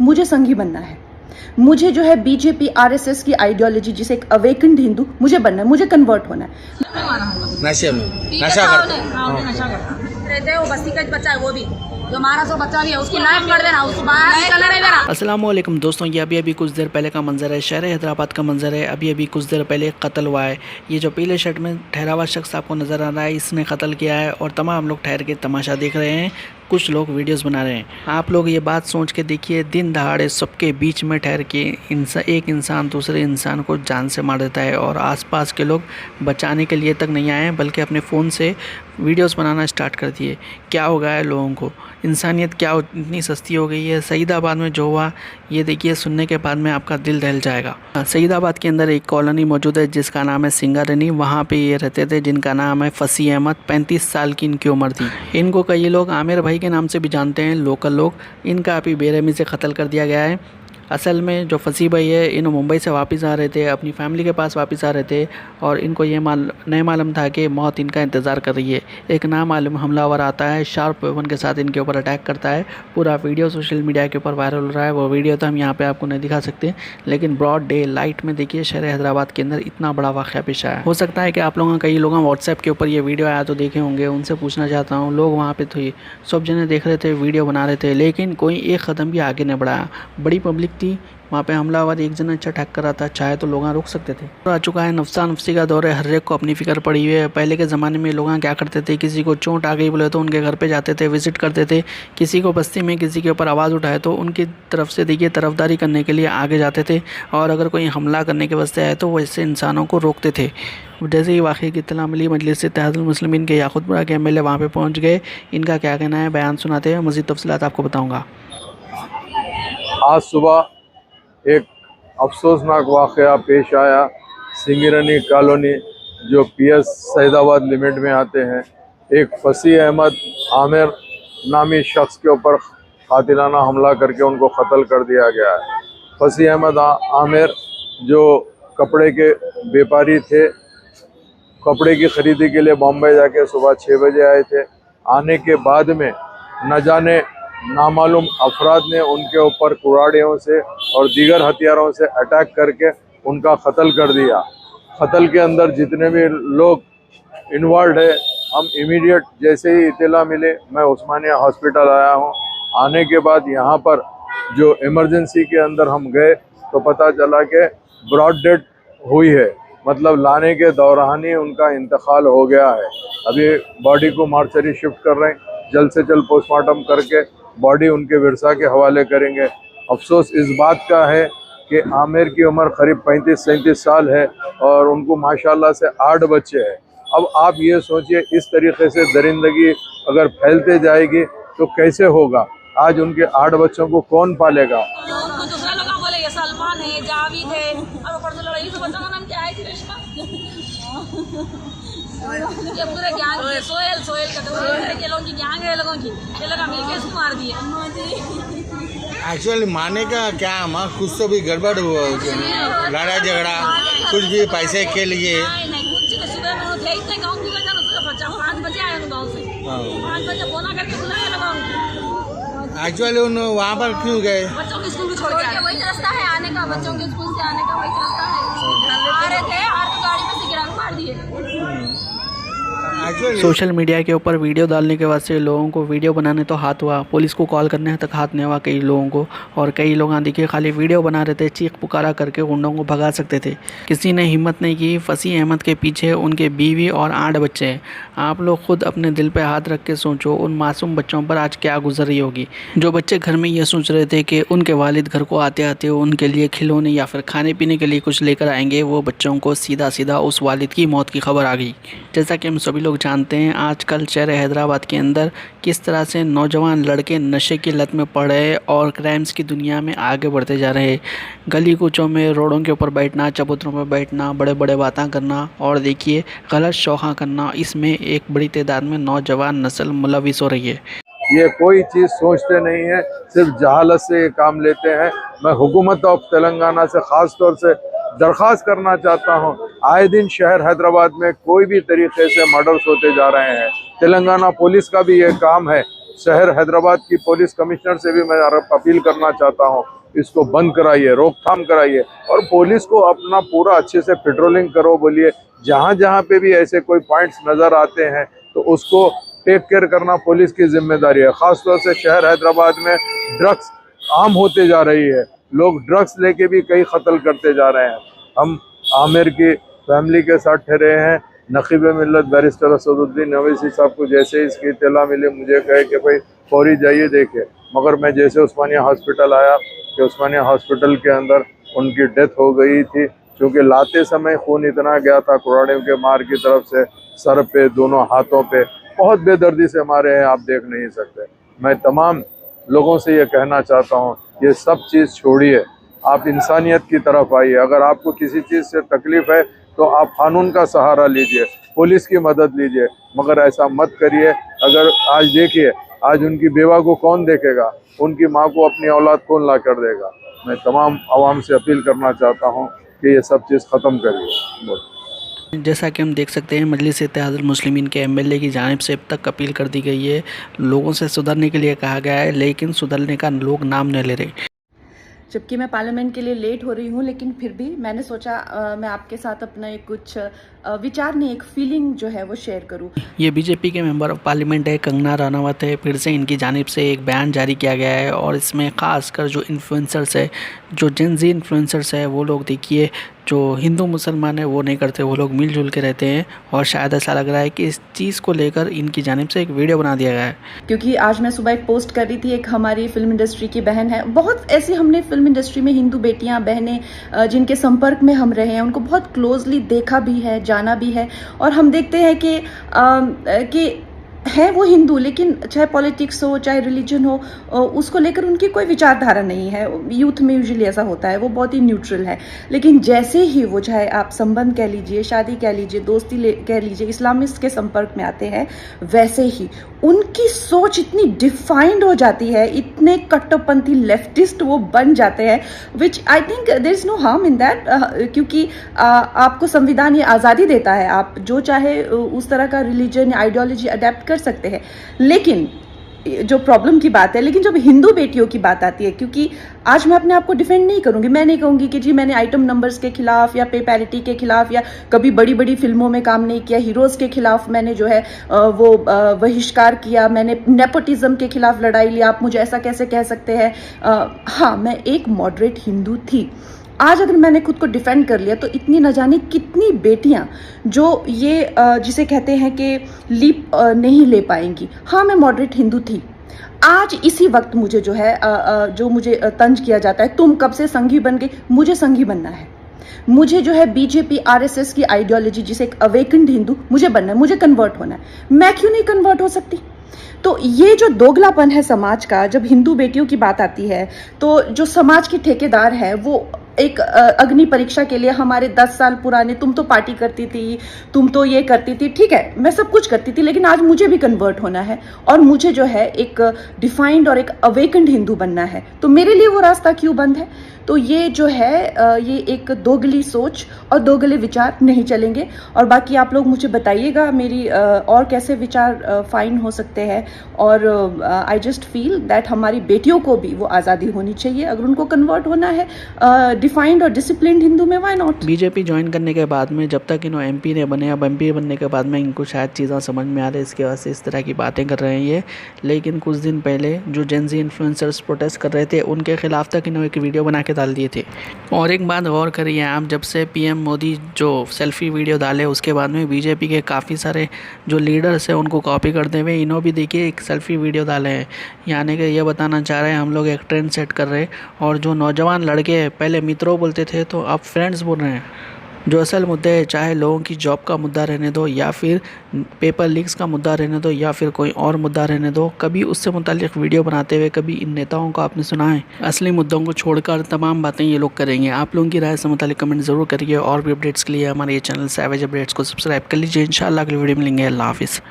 मुझे संघी बनना है। मुझे जो है बीजेपी आरएसएस की आइडियोलॉजी, जिसे एक अवेकन्ड हिंदू मुझे बनना है, मुझे कन्वर्ट होना है। नशा रहते वो बस्ती का बच्चा है, वो भी जो हमारा सो बच्चा भी है उसकी लाइफ कर देना, उसको बाहर निकलने नहीं देना। अस्सलाम वालेकुम दोस्तों, ये अभी कुछ देर पहले का मंजर है, शहर हैदराबाद का मंजर है। अभी कुछ देर पहले कत्ल हुआ है। ये जो पीले शर्ट में ठहरा हुआ शख्स आपको नज़र आ रहा है, इसने कत्ल किया है और तमाम लोग ठहर के तमाशा देख रहे हैं, कुछ लोग वीडियोस बना रहे हैं। आप लोग ये बात सोच के देखिए, दिन दहाड़े सबके बीच में ठहर के एक इंसान दूसरे इंसान को जान से मार देता है और आसपास के लोग बचाने के लिए तक नहीं आए हैं, बल्कि अपने फ़ोन से वीडियोस बनाना स्टार्ट कर दिए। क्या हो गया है लोगों को? इंसानियत क्या इतनी सस्ती हो गई है? सईदाबाद में जो हुआ ये देखिए, सुनने के बाद में आपका दिल दहल जाएगा। सईदाबाद के अंदर एक कॉलोनी मौजूद है जिसका नाम है सिंगारनी। वहाँ पे ये रहते थे, जिनका नाम है फसी अहमद। 35 साल की इनकी उम्र थी। इनको कई लोग आमिर भाई के नाम से भी जानते हैं, लोकल लोग। इनका अभी बेरहमी से कत्ल कर दिया गया है। असल में जो फसी भाई है, इन मुंबई से वापस आ रहे थे, अपनी फैमिली के पास वापस आ रहे थे और इनको ये नहीं मालूम था कि मौत इनका इंतज़ार कर रही है। एक नामालूम हमलावर आता है, शार्प वेपन के साथ इनके ऊपर अटैक करता है। पूरा वीडियो सोशल मीडिया के ऊपर वायरल हो रहा है। वो वीडियो तो हम यहाँ पे आपको नहीं दिखा सकते, लेकिन ब्रॉड डे लाइट में देखिए शहर हैदराबाद के अंदर इतना बड़ा वाक़या पेश आया। हो सकता है कि आप लोगों कई लोग व्हाट्सएप के ऊपर ये वीडियो आया तो देखे होंगे, उनसे पूछना चाहता हूँ। लोग वहाँ पे थे, सब जने देख रहे थे, वीडियो बना रहे थे, लेकिन कोई एक कदम भी आगे नहीं बढ़ाया। बड़ी पब्लिक थी वहाँ पे, हमलावर एक जना अच्छा अटैक कर रहा था, चाहे तो लोग रुक सकते थे। आ चुका है नफ्सा नफ्सी का दौर है, हर एक को अपनी फ़िक्र पड़ी हुई है। पहले के ज़माने में लोग क्या करते थे, किसी को चोट आ गई बोले तो उनके घर पे जाते थे, विजिट करते थे। किसी को बस्ती में किसी के ऊपर आवाज़ उठाए तो उनकी तरफ से देखिए तरफदारी करने के लिए आगे जाते थे, और अगर कोई हमला करने के वास्ते आए तो वैसे इंसानों को रोकते थे। जैसे ही वाक़े की इत्तला मिली, मजलिस इत्तेहादुल मुस्लिमीन के याकूतपुरा के एमएलए वहाँ पे पहुँच गए। इनका क्या कहना है बयान सुनाते हैं, मज़ीद तफसीलात आपको बताऊँगा। आज सुबह एक अफसोसनाक वाक़या पेश आया। सिंगरनी कॉलोनी जो पीएस सईदाबाद लिमिट में आते हैं, एक फसी अहमद आमिर नामी शख्स के ऊपर कातिलाना हमला करके उनको कत्ल कर दिया गया है। फसी अहमद आमिर जो कपड़े के व्यापारी थे, कपड़े की ख़रीदी के लिए बॉम्बे जाके सुबह 6 बजे आए थे। आने के बाद में न जाने नामालूम अफराद ने उनके ऊपर कुराड़ियों से और दीगर हथियारों से अटैक करके उनका कत्ल कर दिया। कत्ल के अंदर जितने भी लोग इन्वॉल्व है, हम इमीडिएट जैसे ही इत्तला मिले, मैं उस्मानिया हॉस्पिटल आया हूँ। आने के बाद यहाँ पर जो इमरजेंसी के अंदर हम गए तो पता चला कि ब्रॉड डेथ हुई है, मतलब लाने के दौरान ही उनका इंतकाल हो गया है। अभी बॉडी को मार्चरी शिफ्ट कर रहे हैं, जल्द से जल्द पोस्टमार्टम करके बॉडी उनके विरसा के हवाले करेंगे। अफसोस इस बात का है कि आमिर की उम्र करीब 35-37 साल है और उनको माशाल्लाह से 8 बच्चे हैं। अब आप ये सोचिए, इस तरीके से दरिंदगी अगर फैलते जाएगी तो कैसे होगा? आज उनके 8 बच्चों को कौन पालेगा? दूसरा लोग बोले ये सलमान है, जावेद है, और ऊपर से लड़ाई, तो बच्चा का नाम क्या है? कृष्णा। ये पूरे गैंग सोहेल का तो ये लोगों की गैंग है, लोगों की ये लोग मिलके इसको मार दिए। एक्चुअली मारने का क्या माँ, कुछ तो भी गड़बड़ हुआ, लड़ाई झगड़ा कुछ भी पैसे के लिए। नहीं कुछ सुबह में उठे, इतने गाँव की वजह से बच्चा 5 बजे आया गाँव से, 5 बजे फोन करके बुलाया लोगों। एक्चुअली उन वहाँ पर क्यों गए? बच्चों के स्कूल छोड़ के वही रास्ता है आने का, बच्चों के स्कूल से आने का वही रास्ता है। आ रहे थे और तो गाड़ी में से गिरा मार दिए। सोशल मीडिया के ऊपर वीडियो डालने के वास्ते लोगों को वीडियो बनाने तो हाथ हुआ, पुलिस को कॉल करने तक हाथ नहीं हुआ कई लोगों को। और कई लोग देखिए खाली वीडियो बना रहे थे, चीख पुकारा करके गुंडों को भगा सकते थे, किसी ने हिम्मत नहीं की। फसी अहमद के पीछे उनके बीवी और 8 बच्चे हैं। आप लोग खुद अपने दिल पे हाथ रख के सोचो, उन मासूम बच्चों पर आज क्या गुजर रही होगी। जो बच्चे घर में ये सोच रहे थे कि उनके वालिद घर को आते आते उनके लिए खिलौने या फिर खाने पीने के लिए कुछ लेकर आएंगे, वो बच्चों को सीधा सीधा उस वालिद की मौत की खबर आ गई। जैसा कि हम सभी लोग जानते हैं, आजकल शहर हैदराबाद के अंदर किस तरह से नौजवान लड़के नशे की लत में पड़ रहे और क्राइम्स की दुनिया में आगे बढ़ते जा रहे हैं। गली कूचों में, रोडों के ऊपर बैठना, चबूतरों पर बैठना, बड़े बड़े बातें करना और देखिए गलत शौक़ा करना, इसमें एक बड़ी तादाद में नौजवान नस्ल मुलविस हो रही है। ये कोई चीज़ सोचते नहीं है, सिर्फ जहालत से ये काम लेते हैं। मैं हुकूमत ऑफ तेलंगाना से ख़ास तौर से दरख्वास्त करना चाहता हूँ, आए दिन शहर हैदराबाद में कोई भी तरीके से मर्डर्स होते जा रहे हैं। तेलंगाना पुलिस का भी ये काम है शहर हैदराबाद की पुलिस कमिश्नर से भी मैं अपील करना चाहता हूँ, इसको बंद कराइए, रोकथाम कराइए और पुलिस को अपना पूरा अच्छे से पेट्रोलिंग करो। बोलिए जहाँ जहाँ पे भी ऐसे कोई पॉइंट्स नज़र आते हैं तो उसको टेक केयर करना पुलिस की जिम्मेदारी है। ख़ासतौर से शहर हैदराबाद में ड्रग्स आम होते जा रही है, लोग ड्रग्स लेके भी कई कत्ल करते जा रहे हैं। हम आमिर की फैमिली के साथ ठहरे हैं। नकीब मिल्लत बैरिस्टर असदुद्दीन अवैसी साहब को जैसे इसकी इत्तला मिली मुझे कहे कि भाई फौरी जाइए देखे, मगर मैं जैसे उस्मानिया हॉस्पिटल आया कि उस्मानिया हॉस्पिटल के अंदर उनकी डेथ हो गई थी, क्योंकि लाते समय खून इतना गया था कुराड़े के मार की तरफ से, सर पे, दोनों हाथों पे बहुत बेदर्दी से मारे हैं, आप देख नहीं सकते। मैं तमाम लोगों से ये कहना चाहता हूँ, ये सब चीज़ छोड़िए, आप इंसानियत की तरफ आइए। अगर आपको किसी चीज़ से तकलीफ़ है तो आप कानून का सहारा लीजिए, पुलिस की मदद लीजिए, मगर ऐसा मत करिए। अगर आज देखिए, आज उनकी बेवा को कौन देखेगा, उनकी माँ को अपनी औलाद कौन ला कर देगा। मैं तमाम आवाम से अपील करना चाहता हूँ कि ये सब चीज़ ख़त्म करिए। जैसा कि हम देख सकते हैं मजलिस इत्तेहादुल मुस्लिमीन के एमएलए की जानिब से अब तक अपील कर दी गई है, लोगों से सुधरने के लिए कहा गया है, लेकिन सुधरने का लोग नाम नहीं ले रहे। जबकि मैं पार्लियामेंट के लिए लेट हो रही हूँ, लेकिन फिर भी मैंने सोचा मैं आपके साथ अपना एक कुछ विचार नहीं, एक फीलिंग जो है वो शेयर करूँ। ये बीजेपी के मेंबर ऑफ पार्लियामेंट है, कंगना रनावत है। फिर से इनकी जानिब से एक बयान जारी किया गया है और इसमें ख़ासकर जो इन्फ्लुएंसर्स है, जो जेनजी इन्फ्लुएंसर्स है, वो लोग देखिए जो हिंदू मुसलमान है वो नहीं करते, वो लोग मिलजुल के रहते हैं। और शायद ऐसा लग रहा है कि इस चीज़ को लेकर इनकी जानिब से एक वीडियो बना दिया गया है। क्योंकि आज मैं सुबह एक पोस्ट कर रही थी, एक हमारी फिल्म इंडस्ट्री की बहन है, बहुत ऐसी हमने फिल्म इंडस्ट्री में हिंदू बेटियां बहनें जिनके संपर्क में हम रहे हैं, उनको बहुत क्लोजली देखा भी है, जाना भी है। और हम देखते हैं कि है वो हिंदू, लेकिन चाहे पॉलिटिक्स हो चाहे रिलीजन हो, उसको लेकर उनकी कोई विचारधारा नहीं है। यूथ में यूजुअली ऐसा होता है, वो बहुत ही न्यूट्रल है। लेकिन जैसे ही वो, चाहे आप संबंध कह लीजिए, शादी कह लीजिए, दोस्ती कह लीजिए, इस्लामिस्ट के संपर्क में आते हैं, वैसे ही उनकी सोच इतनी डिफाइंड हो जाती है, इतने कट्टरपंथी लेफ्टिस्ट वो बन जाते हैं, which I think there is no harm in that. क्योंकि आपको संविधान ये आज़ादी देता है, आप जो चाहे उस तरह का रिलीजन आइडियोलॉजी अडेप्ट कर सकते हैं। लेकिन जो प्रॉब्लम की बात है, लेकिन जब हिंदू बेटियों की बात आती है, क्योंकि आज मैं अपने आप को डिफेंड नहीं करूंगी, मैं नहीं कहूंगी कि जी मैंने आइटम नंबर्स के खिलाफ या पे पैरिटी के खिलाफ या कभी बड़ी बड़ी फिल्मों में काम नहीं किया, हीरोज के खिलाफ मैंने जो है वो बहिष्कार किया, मैंने नेपोटिज्म के खिलाफ लड़ाई लिया, आप मुझे ऐसा कैसे कह सकते हैं। हाँ, मैं एक मॉडरेट हिंदू थी। आज अगर मैंने खुद को डिफेंड कर लिया तो इतनी न जाने कितनी बेटियां जो ये जिसे कहते हैं कि लीप नहीं ले पाएंगी। हाँ, मैं मॉडरेट हिंदू थी। आज इसी वक्त मुझे जो है जो मुझे तंज किया जाता है, तुम कब से संघी बन गई, मुझे संघी बनना है। मुझे जो है बीजेपी आरएसएस की आइडियोलॉजी, जिसे एक अवेकन्ड हिंदू, मुझे बनना है, मुझे कन्वर्ट होना है। मैं क्यों नहीं कन्वर्ट हो सकती? तो ये जो दोगलापन है समाज का, जब हिंदू बेटियों की बात आती है तो जो समाज की ठेकेदार है वो एक अग्नि परीक्षा के लिए हमारे 10 साल पुराने, तुम तो पार्टी करती थी, तुम तो ये करती थी, ठीक है मैं सब कुछ करती थी, लेकिन आज मुझे भी कन्वर्ट होना है और मुझे जो है एक डिफाइंड और एक अवेकन्ड हिंदू बनना है। तो मेरे लिए वो रास्ता क्यों बंद है? तो ये जो है ये एक दोगली सोच और दोगले विचार नहीं चलेंगे। और बाकी आप लोग मुझे बताइएगा मेरी और कैसे विचार फाइन हो सकते हैं। और आई जस्ट फील दैट हमारी बेटियों को भी वो आज़ादी होनी चाहिए। अगर उनको कन्वर्ट होना है डिफाइंड और डिसिप्लिन्ड हिंदू में, व्हाई नॉट। बीजेपी ज्वाइन करने के बाद में जब तक इन्होंने एमपी ने बने, अब एमपी बनने के बाद में इनको शायद चीज़ें समझ में आ रही है, इसके वजह से इस तरह की बातें कर रहे हैं ये। लेकिन कुछ दिन पहले जो जेनजी इन्फ्लुएंसर्स प्रोटेस्ट कर रहे थे, उनके खिलाफ तक इन्होंने एक वीडियो बना के डाल दिए थे। और एक बात गौर करिए आप, जब से पीएम मोदी जो सेल्फी वीडियो डाले उसके बाद में बीजेपी के काफ़ी सारे जो लीडर्स हैं उनको कॉपी करते हुए इन्होंने भी देखिए एक सेल्फी वीडियो डाले हैं। यानी कि ये बताना चाह रहे हैं हम लोग एक ट्रेंड सेट कर रहे हैं। और जो नौजवान लड़के पहले मित्रों बोलते थे तो अब फ्रेंड्स बोल रहे हैं। जो असल मुद्दे हैं, चाहे लोगों की जॉब का मुद्दा रहने दो या फिर पेपर लीक्स का मुद्दा रहने दो या फिर कोई और मुद्दा रहने दो, कभी उससे मुताल्लिक वीडियो बनाते हुए कभी इन नेताओं को आपने सुना है? असली मुद्दों को छोड़कर तमाम बातें ये लोग करेंगे। आप लोगों की राय से मुताल्लिक कमेंट ज़रूर करिए और भी अपडेट्स के लिए हमारे ये चैनल सैवेज अपडेट्स को सब्सक्राइब कर लीजिए। इंशाल्लाह अगली वीडियो में मिलेंगे। अल्लाह हाफिज़।